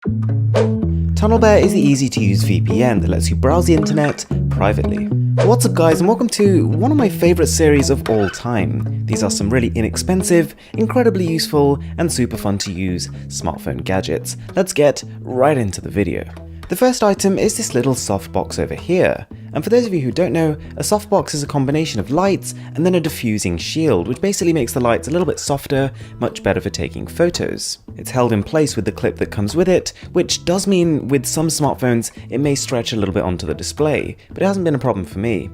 TunnelBear is the easy-to-use VPN that lets you browse the internet privately. What's up guys, and welcome to one of my favourite series of all time. These are some really inexpensive, incredibly useful, and super fun to use smartphone gadgets. Let's get right into the video. The first item is this little softbox over here. And for those of you who don't know, a softbox is a combination of lights and then a diffusing shield, which basically makes the lights a little bit softer, much better for taking photos. It's held in place with the clip that comes with it, which does mean with some smartphones it may stretch a little bit onto the display, but it hasn't been a problem for me.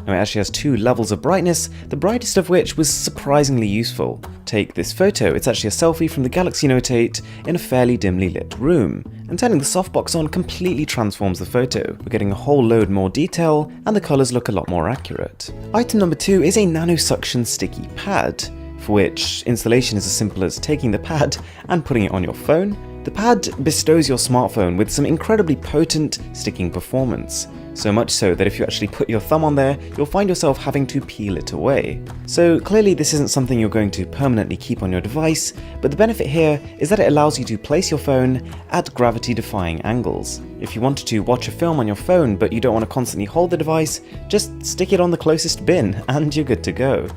Now it actually has two levels of brightness, the brightest of which was surprisingly useful. Take this photo, it's actually a selfie from the Galaxy Note 8 in a fairly dimly lit room. And turning the softbox on completely transforms the photo. We're getting a whole load more detail, and the colours look a lot more accurate. Item number 2 is a nano-suction sticky pad, for which installation is as simple as taking the pad and putting it on your phone. The pad bestows your smartphone with some incredibly potent sticking performance. So much so that if you actually put your thumb on there, you'll find yourself having to peel it away. So clearly this isn't something you're going to permanently keep on your device, but the benefit here is that it allows you to place your phone at gravity-defying angles. If you wanted to watch a film on your phone but you don't want to constantly hold the device, just stick it on the closest bin and you're good to go.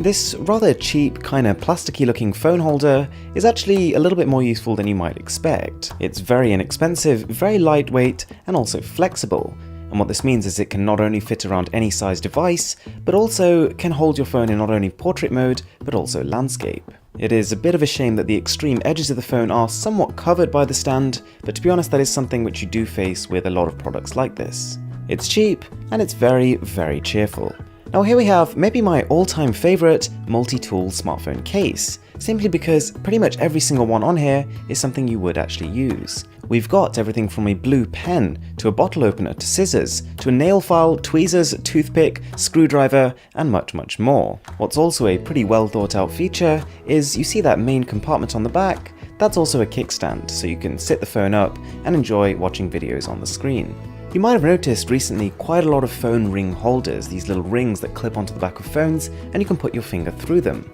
This rather cheap, kinda plasticky looking phone holder is actually a little bit more useful than you might expect. It's very inexpensive, very lightweight, and also flexible. And what this means is it can not only fit around any size device, but also can hold your phone in not only portrait mode, but also landscape. It is a bit of a shame that the extreme edges of the phone are somewhat covered by the stand, but to be honest that is something which you do face with a lot of products like this. It's cheap, and it's very, very cheerful. Now here we have maybe my all-time favourite multi-tool smartphone case, simply because pretty much every single one on here is something you would actually use. We've got everything from a blue pen, to a bottle opener, to scissors, to a nail file, tweezers, toothpick, screwdriver, and much, much more. What's also a pretty well thought out feature is you see that main compartment on the back? That's also a kickstand, so you can sit the phone up and enjoy watching videos on the screen. You might have noticed recently quite a lot of phone ring holders, these little rings that clip onto the back of phones and you can put your finger through them.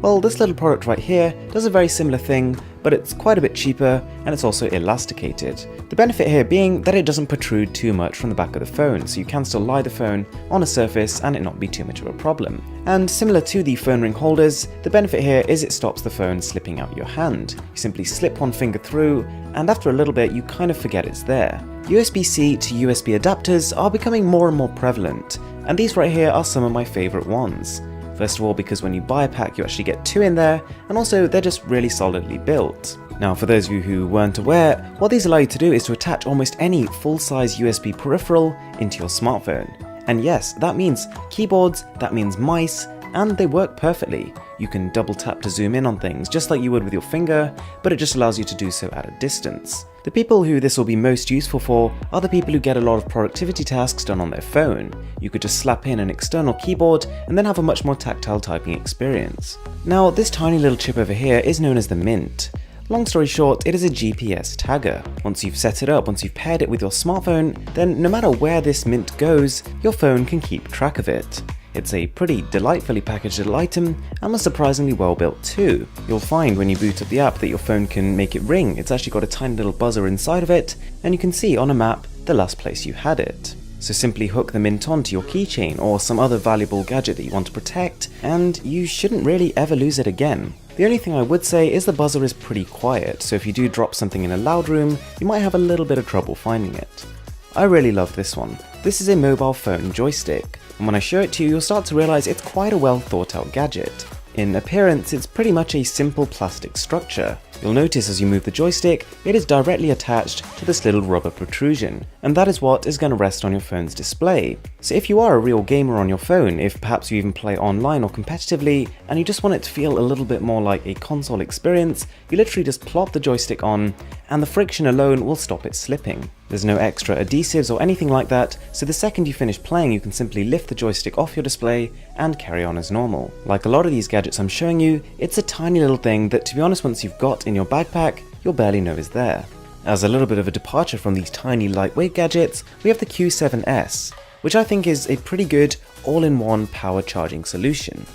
Well, this little product right here does a very similar thing, but it's quite a bit cheaper and it's also elasticated. The benefit here being that it doesn't protrude too much from the back of the phone, so you can still lie the phone on a surface and it not be too much of a problem. And similar to the phone ring holders, the benefit here is it stops the phone slipping out your hand. You simply slip one finger through, and after a little bit you kind of forget it's there. USB-C to USB adapters are becoming more and more prevalent, and these right here are some of my favourite ones. First of all, because when you buy a pack you actually get 2 in there, and also they're just really solidly built. Now for those of you who weren't aware, what these allow you to do is to attach almost any full-size USB peripheral into your smartphone. And yes, that means keyboards, that means mice, and they work perfectly. You can double tap to zoom in on things just like you would with your finger, but it just allows you to do so at a distance. The people who this will be most useful for are the people who get a lot of productivity tasks done on their phone. You could just slap in an external keyboard and then have a much more tactile typing experience. Now this tiny little chip over here is known as the Mynt. Long story short, it is a GPS tagger. Once you've set it up, once you've paired it with your smartphone, then no matter where this Mynt goes, your phone can keep track of it. It's a pretty delightfully packaged little item, and was surprisingly well built too. You'll find when you boot up the app that your phone can make it ring. It's actually got a tiny little buzzer inside of it, and you can see on a map the last place you had it. So simply hook the Mynt onto your keychain or some other valuable gadget that you want to protect, and you shouldn't really ever lose it again. The only thing I would say is the buzzer is pretty quiet, so if you do drop something in a loud room, you might have a little bit of trouble finding it. I really love this one. This is a mobile phone joystick, and when I show it to you, you'll start to realize it's quite a well thought out gadget. In appearance, it's pretty much a simple plastic structure. You'll notice as you move the joystick, it is directly attached to this little rubber protrusion, and that is what is going to rest on your phone's display. So if you are a real gamer on your phone, if perhaps you even play online or competitively, and you just want it to feel a little bit more like a console experience, you literally just plop the joystick on, and the friction alone will stop it slipping. There's no extra adhesives or anything like that, so the second you finish playing you can simply lift the joystick off your display and carry on as normal. Like a lot of these gadgets I'm showing you, it's a tiny little thing that, to be honest, once you've got in your backpack, you'll barely know is there. As a little bit of a departure from these tiny lightweight gadgets, we have the Q7S, which I think is a pretty good all-in-one power charging solution.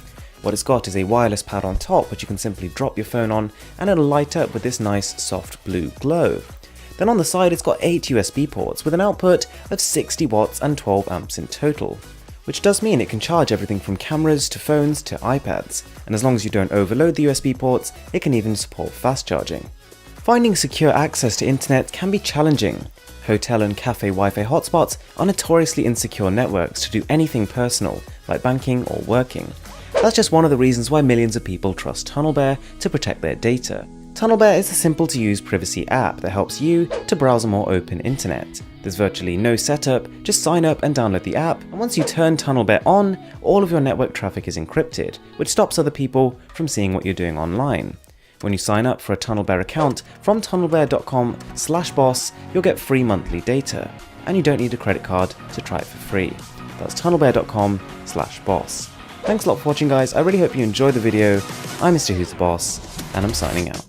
What it's got is a wireless pad on top which you can simply drop your phone on and it'll light up with this nice soft blue glow. Then on the side it's got 8 USB ports with an output of 60 watts and 12 amps in total, which does mean it can charge everything from cameras to phones to iPads, and as long as you don't overload the USB ports, it can even support fast charging. Finding secure access to internet can be challenging. Hotel and cafe Wi-Fi hotspots are notoriously insecure networks to do anything personal, like banking or working. That's just one of the reasons why millions of people trust TunnelBear to protect their data. TunnelBear is a simple to use privacy app that helps you to browse a more open internet. There's virtually no setup, just sign up and download the app, and once you turn TunnelBear on, all of your network traffic is encrypted, which stops other people from seeing what you're doing online. When you sign up for a TunnelBear account from tunnelbear.com/boss, you'll get free monthly data, and you don't need a credit card to try it for free. That's tunnelbear.com/boss. Thanks a lot for watching, guys. I really hope you enjoyed the video. I'm Mr. Who's the Boss, and I'm signing out.